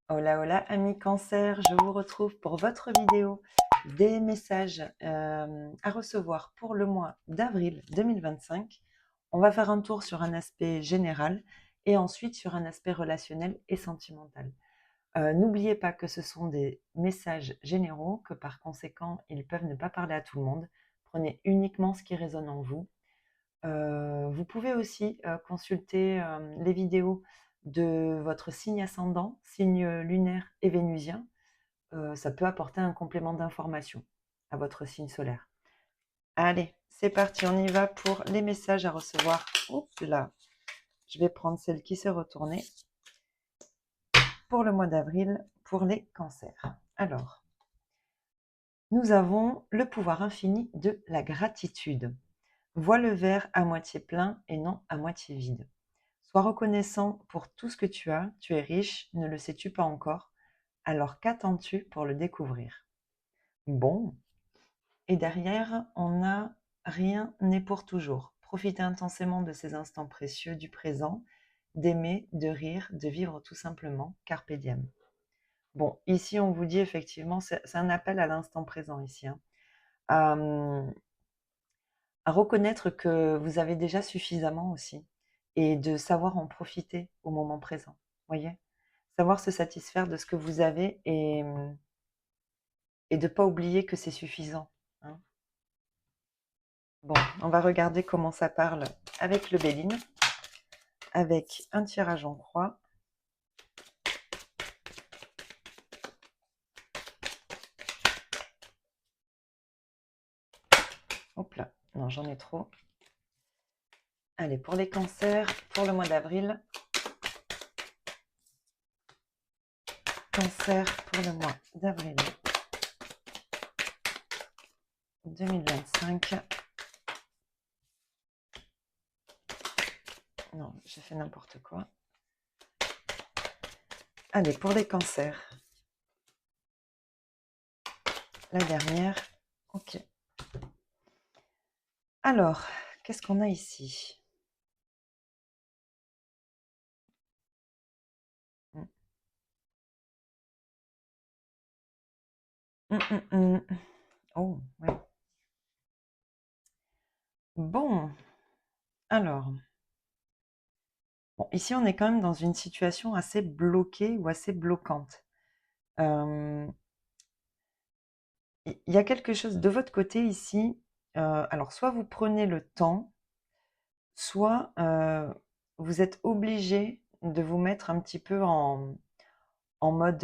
Hola, hola, amis cancer, je vous retrouve pour votre vidéo des messages à recevoir pour le mois d'avril 2025. On va faire un tour sur un aspect général et ensuite sur un aspect relationnel et sentimental. N'oubliez pas que ce sont des messages généraux, que par conséquent, ils peuvent ne pas parler à tout le monde. Prenez uniquement ce qui résonne en vous. Vous pouvez aussi consulter les vidéos de votre signe ascendant, signe lunaire et vénusien. Ça peut apporter un complément d'information à votre signe solaire. Allez, c'est parti, on y va pour les messages à recevoir. Oups là, je vais prendre celle qui s'est retournée pour le mois d'avril pour les cancers. Alors, nous avons le pouvoir infini de la gratitude. Vois le verre à moitié plein et non à moitié vide. Sois reconnaissant pour tout ce que tu es riche, ne le sais-tu pas encore? Alors qu'attends-tu pour le découvrir? Bon, et derrière, on a rien n'est pour toujours. Profitez intensément de ces instants précieux du présent, d'aimer, de rire, de vivre tout simplement, carpe diem. Bon, ici on vous dit effectivement, c'est un appel à l'instant présent ici, hein, à, à reconnaître que vous avez déjà suffisamment aussi et de savoir en profiter au moment présent. Voyez? Savoir se satisfaire de ce que vous avez et de ne pas oublier que c'est suffisant, hein. Bon, on va regarder comment ça parle avec le Béline, avec un tirage en croix. Hop là, non, j'en ai trop. Allez, pour les cancers, pour le mois d'avril. Cancer pour le mois d'avril 2025. Non, j'ai fait n'importe quoi. Allez, pour les cancers. La dernière. Ok. Alors, qu'est-ce qu'on a ici? Hum, hum. Oh, oui. Bon, alors. Bon, ici, on est quand même dans une situation assez bloquée ou assez bloquante. Il y a quelque chose de votre côté ici. Alors, soit vous prenez le temps, soit vous êtes obligé de vous mettre un petit peu en mode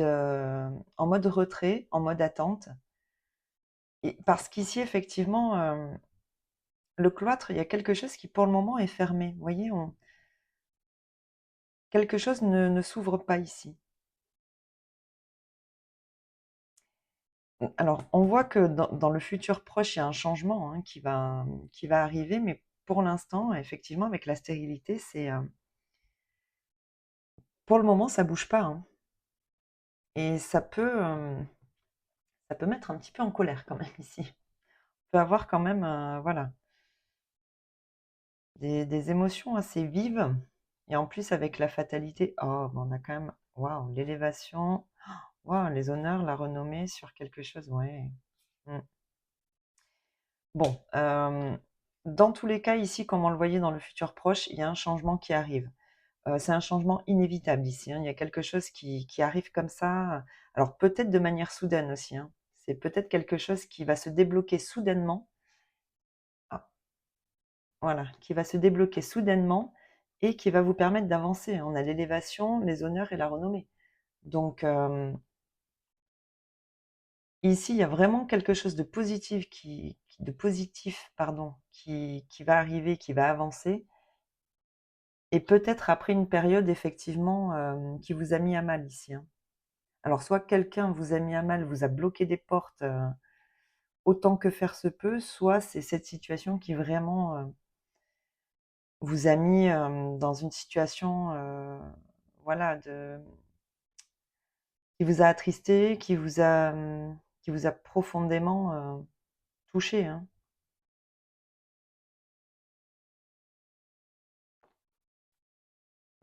retrait, en mode attente. Et parce qu'ici, effectivement, le cloître, il y a quelque chose qui, pour le moment, est fermé. Vous voyez, quelque chose ne s'ouvre pas ici. Alors, on voit que dans le futur proche, il y a un changement hein, qui va arriver, mais pour l'instant, effectivement, avec la stérilité, pour le moment, ça bouge pas, hein. Et ça peut mettre un petit peu en colère quand même ici. On peut avoir quand même, voilà, des émotions assez vives. Et en plus, avec la fatalité, oh, ben, on a quand même, waouh, l'élévation, waouh, les honneurs, la renommée sur quelque chose, ouais. Mm. Bon, dans tous les cas, ici, comme on le voyait dans le futur proche, il y a un changement qui arrive. C'est un changement inévitable ici, hein. Il y a quelque chose qui arrive comme ça, alors peut-être de manière soudaine aussi, hein. C'est peut-être quelque chose qui va se débloquer soudainement. Ah, voilà, qui va se débloquer soudainement et qui va vous permettre d'avancer. On a l'élévation, les honneurs et la renommée. Donc, ici, il y a vraiment quelque chose de positif pardon, qui va arriver, qui va avancer. Et peut-être après une période effectivement qui vous a mis à mal ici, hein. Alors soit quelqu'un vous a mis à mal, vous a bloqué des portes autant que faire se peut, soit c'est cette situation qui vraiment vous a mis dans une situation voilà, qui vous a attristé, qui vous a profondément touché, hein.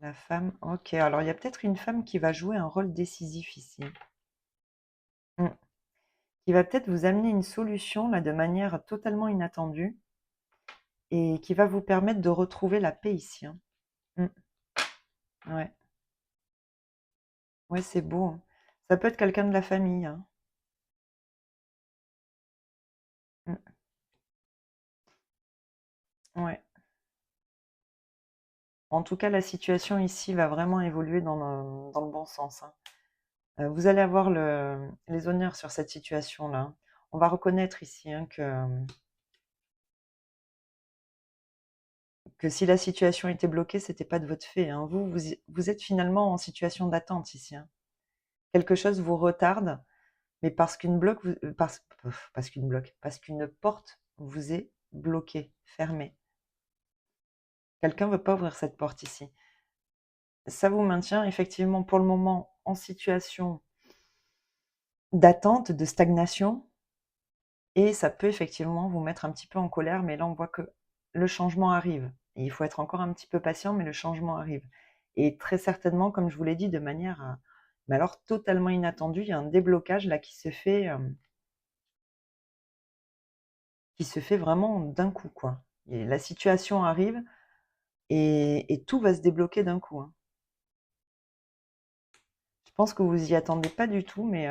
La femme, ok. Alors, il y a peut-être une femme qui va jouer un rôle décisif ici. Mm. Qui va peut-être vous amener une solution, là, de manière totalement inattendue et qui va vous permettre de retrouver la paix ici, hein. Mm. Ouais, ouais, c'est beau, hein. Ça peut être quelqu'un de la famille, hein. Mm. Ouais. En tout cas, la situation ici va vraiment évoluer dans le bon sens, hein. Vous allez avoir les honneurs sur cette situation-là, hein. On va reconnaître ici, hein, que si la situation était bloquée, c'était pas de votre fait, hein. Vous êtes finalement en situation d'attente ici, hein. Quelque chose vous retarde, mais parce qu'une porte vous est bloquée, fermée. Quelqu'un ne veut pas ouvrir cette porte ici. Ça vous maintient effectivement pour le moment en situation d'attente, de stagnation, et ça peut effectivement vous mettre un petit peu en colère, mais là on voit que le changement arrive. Et il faut être encore un petit peu patient, mais le changement arrive. Et très certainement, comme je vous l'ai dit, de manière mais alors totalement inattendue, il y a un déblocage là qui se fait vraiment d'un coup, quoi. Et la situation arrive et tout va se débloquer d'un coup, hein. Je pense que vous y attendez pas du tout, mais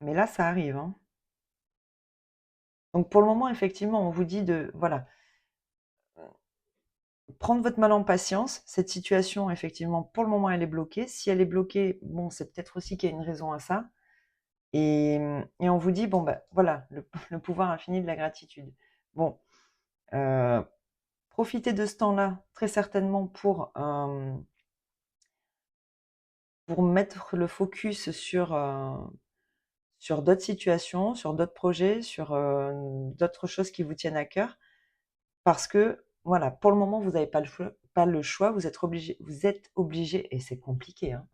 là ça arrive, hein. Donc pour le moment, effectivement, on vous dit de voilà, prendre votre mal en patience. Cette situation, effectivement, pour le moment, elle est bloquée. Si elle est bloquée, bon, c'est peut-être aussi qu'il y a une raison à ça. Et on vous dit, bon, ben voilà, le pouvoir infini de la gratitude. Bon, profitez de ce temps-là, très certainement, pour mettre le focus sur d'autres situations, sur d'autres projets, sur d'autres choses qui vous tiennent à cœur. Parce que, voilà, pour le moment, vous n'avez pas le choix, vous êtes obligé, et c'est compliqué, hein.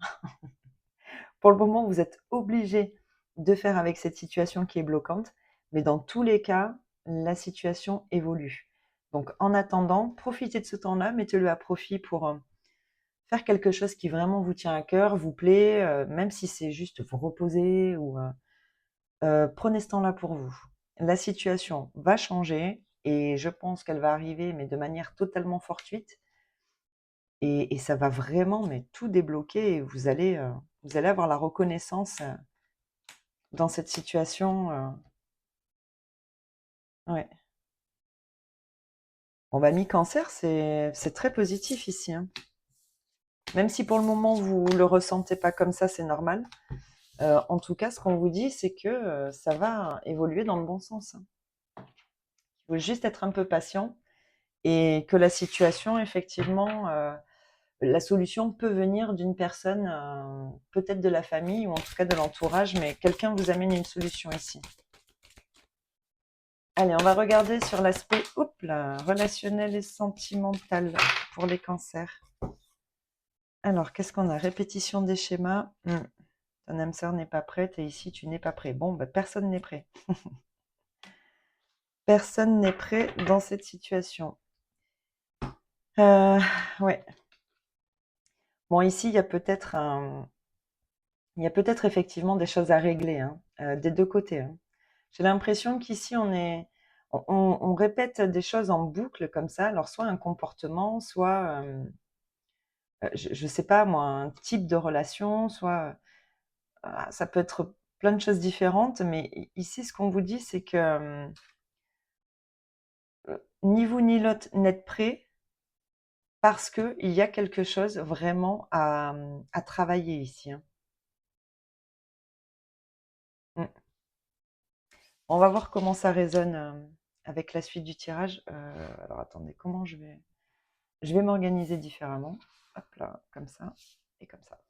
Pour le moment, vous êtes obligé de faire avec cette situation qui est bloquante, mais dans tous les cas, la situation évolue. Donc, en attendant, profitez de ce temps-là, mettez-le à profit pour faire quelque chose qui vraiment vous tient à cœur, vous plaît, même si c'est juste vous reposer ou prenez ce temps-là pour vous. La situation va changer et je pense qu'elle va arriver, mais de manière totalement fortuite. Et ça va vraiment mais tout débloquer et vous allez avoir la reconnaissance dans cette situation. Ouais. Bon, bah, mi-cancer, c'est très positif ici, hein. Même si pour le moment vous le ressentez pas comme ça, c'est normal. En tout cas, ce qu'on vous dit, c'est que ça va évoluer dans le bon sens, hein. Il faut juste être un peu patient et que la situation, effectivement, la solution peut venir d'une personne, peut-être de la famille ou en tout cas de l'entourage, mais quelqu'un vous amène une solution ici. Allez, on va regarder sur l'aspect relationnel et sentimental pour les cancers. Alors, qu'est-ce qu'on a? Répétition des schémas. Ton âme sœur n'est pas prête et ici tu n'es pas prêt. Bon, bah, personne n'est prêt. Personne n'est prêt dans cette situation. Ouais. Bon, ici, il y a peut-être effectivement des choses à régler, hein, des deux côtés, hein. J'ai l'impression qu'ici, on répète des choses en boucle comme ça. Alors, soit un comportement, soit, je ne sais pas moi, un type de relation, soit ça peut être plein de choses différentes. Mais ici, ce qu'on vous dit, c'est que ni vous ni l'autre n'êtes prêts parce qu'il y a quelque chose vraiment à travailler ici, hein. Mm. On va voir comment ça résonne avec la suite du tirage. Alors attendez, comment je vais m'organiser différemment. Hop là, comme ça et comme ça.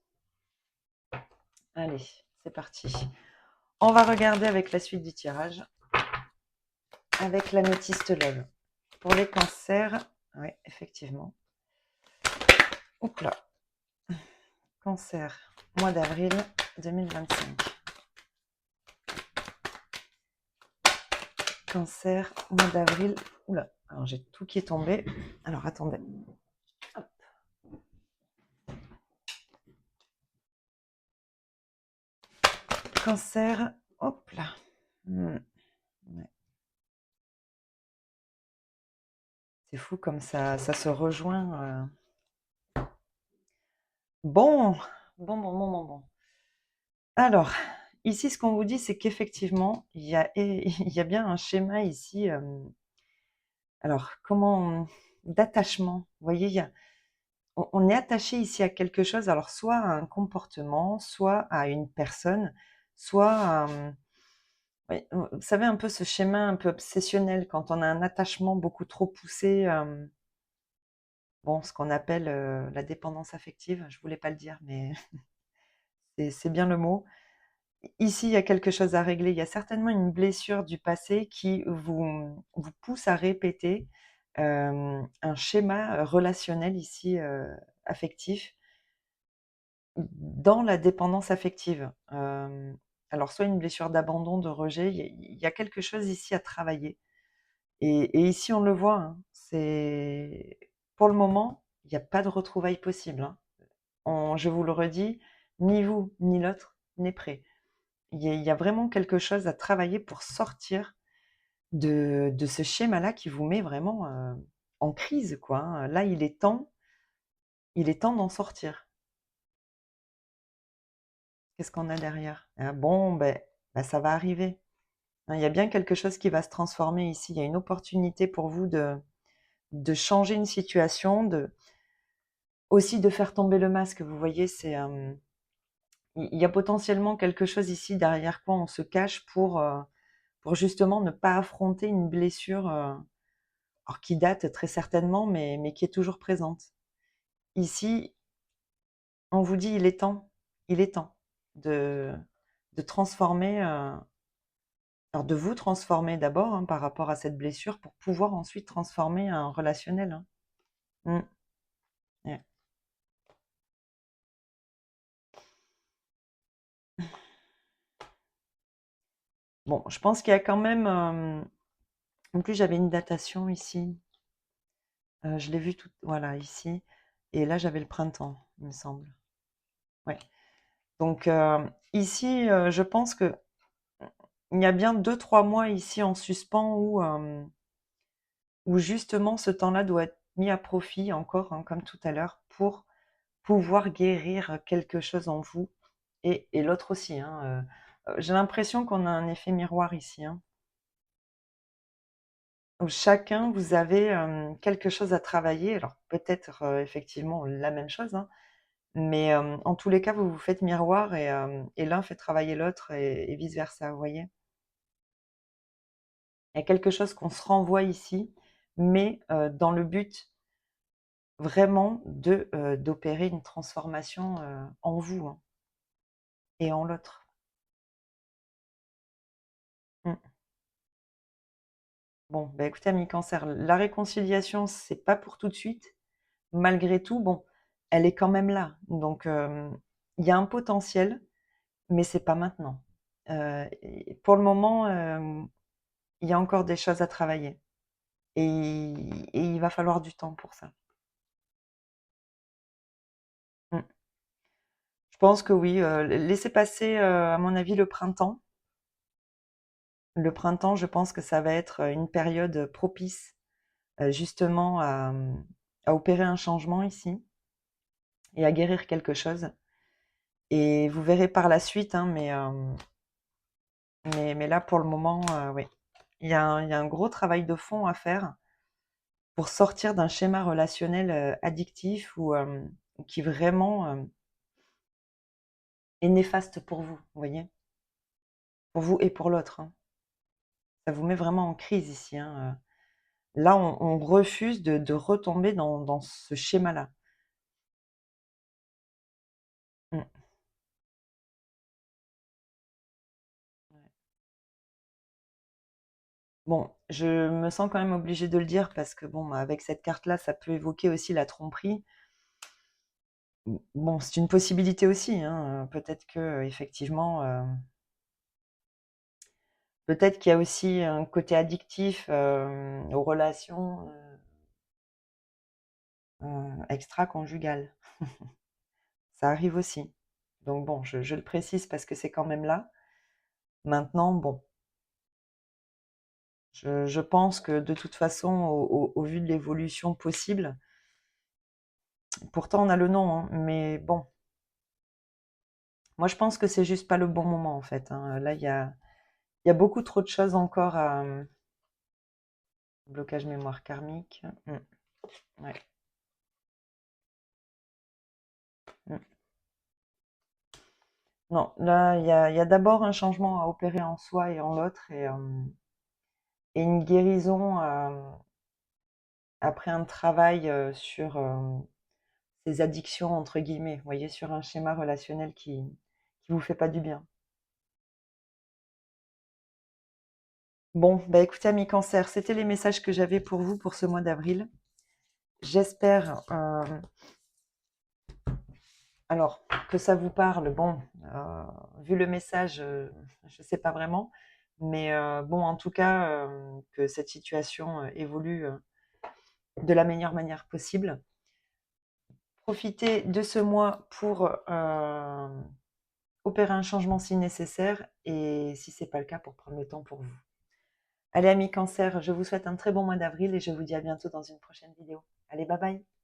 Allez, c'est parti. On va regarder avec la suite du tirage, avec l'améthyste love. Pour les cancers, oui, effectivement. Hop là. Cancer, mois d'avril 2025. Cancer, mois d'avril. Oula, alors j'ai tout qui est tombé. Alors attendez. Cancer, hop là. Ouais. C'est fou comme ça se rejoint. Bon, bon. Alors, ici, ce qu'on vous dit, c'est qu'effectivement, il y a bien un schéma ici. Alors, comment d'attachement. Vous voyez, on est attaché ici à quelque chose, alors soit à un comportement, soit à une personne, soit à, oui, vous savez, un peu ce schéma un peu obsessionnel, quand on a un attachement beaucoup trop poussé, bon, ce qu'on appelle la dépendance affective, je voulais pas le dire, mais c'est bien le mot. Ici, il y a quelque chose à régler. Il y a certainement une blessure du passé qui vous pousse à répéter un schéma relationnel ici, affectif, dans la dépendance affective. Alors, soit une blessure d'abandon, de rejet, il y a quelque chose ici à travailler. Et ici, on le voit, hein, c'est pour le moment, il n'y a pas de retrouvailles possibles, hein. Je vous le redis, ni vous, ni l'autre n'est prêt. Il y a vraiment quelque chose à travailler pour sortir de ce schéma-là qui vous met vraiment, en crise, quoi, hein. Là, il est temps d'en sortir. Qu'est-ce qu'on a derrière? Ah bon, ben, ça va arriver, hein. Il y a bien quelque chose qui va se transformer ici. Il y a une opportunité pour vous de changer une situation, aussi de faire tomber le masque. Vous voyez, il y a potentiellement quelque chose ici derrière quoi on se cache pour justement ne pas affronter une blessure, alors qui date très certainement, mais qui est toujours présente. Ici, on vous dit: il est temps de transformer, alors de vous transformer d'abord, hein, par rapport à cette blessure pour pouvoir ensuite transformer un relationnel, hein. Mmh, ouais. Bon, je pense qu'il y a quand même, en plus j'avais une datation ici, je l'ai vu tout voilà ici et là j'avais le printemps, il me semble. Ouais. Donc ici, je pense que il y a bien 2 3 mois ici en suspens où justement ce temps-là doit être mis à profit encore, hein, comme tout à l'heure, pour pouvoir guérir quelque chose en vous et l'autre aussi, hein. J'ai l'impression qu'on a un effet miroir ici, hein, où chacun vous avez quelque chose à travailler. Alors peut-être effectivement la même chose, hein, mais en tous les cas, vous vous faites miroir et l'un fait travailler l'autre et vice-versa, vous voyez? Il y a quelque chose qu'on se renvoie ici, mais dans le but vraiment d'opérer une transformation, en vous, hein, et en l'autre. Mmh. Bon, bah, écoutez, ami Cancer, la réconciliation, c'est pas pour tout de suite. Malgré tout, bon, elle est quand même là. Donc, il y a un potentiel, mais c'est pas maintenant. Et pour le moment, il y a encore des choses à travailler et il va falloir du temps pour ça. Mmh. Je pense que oui, laissez passer, à mon avis, le printemps. Le printemps, je pense que ça va être, une période propice, justement à opérer un changement ici et à guérir quelque chose et vous verrez par la suite, hein, mais là, pour le moment, oui. Il y a un gros travail de fond à faire pour sortir d'un schéma relationnel, addictif ou qui vraiment, est néfaste pour vous voyez? Pour vous et pour l'autre, hein. Ça vous met vraiment en crise ici, hein. Là, on refuse de retomber dans ce schéma-là. Mmh. Ouais. Bon, je me sens quand même obligée de le dire parce que bon, bah, avec cette carte-là, ça peut évoquer aussi la tromperie. Bon, c'est une possibilité aussi, hein, peut-être qu'effectivement, peut-être qu'il y a aussi un côté addictif, aux relations, extraconjugales. Ça arrive aussi. Donc bon, je le précise parce que c'est quand même là. Maintenant, bon, je pense que de toute façon, au vu de l'évolution possible, pourtant on a le nom, hein, mais bon, moi je pense que c'est juste pas le bon moment en fait, hein. Là, il y a beaucoup trop de choses encore à blocage mémoire karmique. Ouais. Mm. Non, là, il y a d'abord un changement à opérer en soi et en l'autre et une guérison après un travail sur ces addictions, entre guillemets, vous voyez, sur un schéma relationnel qui vous fait pas du bien. Bon, bah écoutez, amis cancer, c'était les messages que j'avais pour vous pour ce mois d'avril. J'espère alors que ça vous parle. Bon, vu le message, je ne sais pas vraiment. Mais bon, en tout cas, que cette situation évolue de la meilleure manière possible. Profitez de ce mois pour opérer un changement si nécessaire et si ce n'est pas le cas, pour prendre le temps pour vous. Allez, amis cancer, je vous souhaite un très bon mois d'avril et je vous dis à bientôt dans une prochaine vidéo. Allez, bye bye!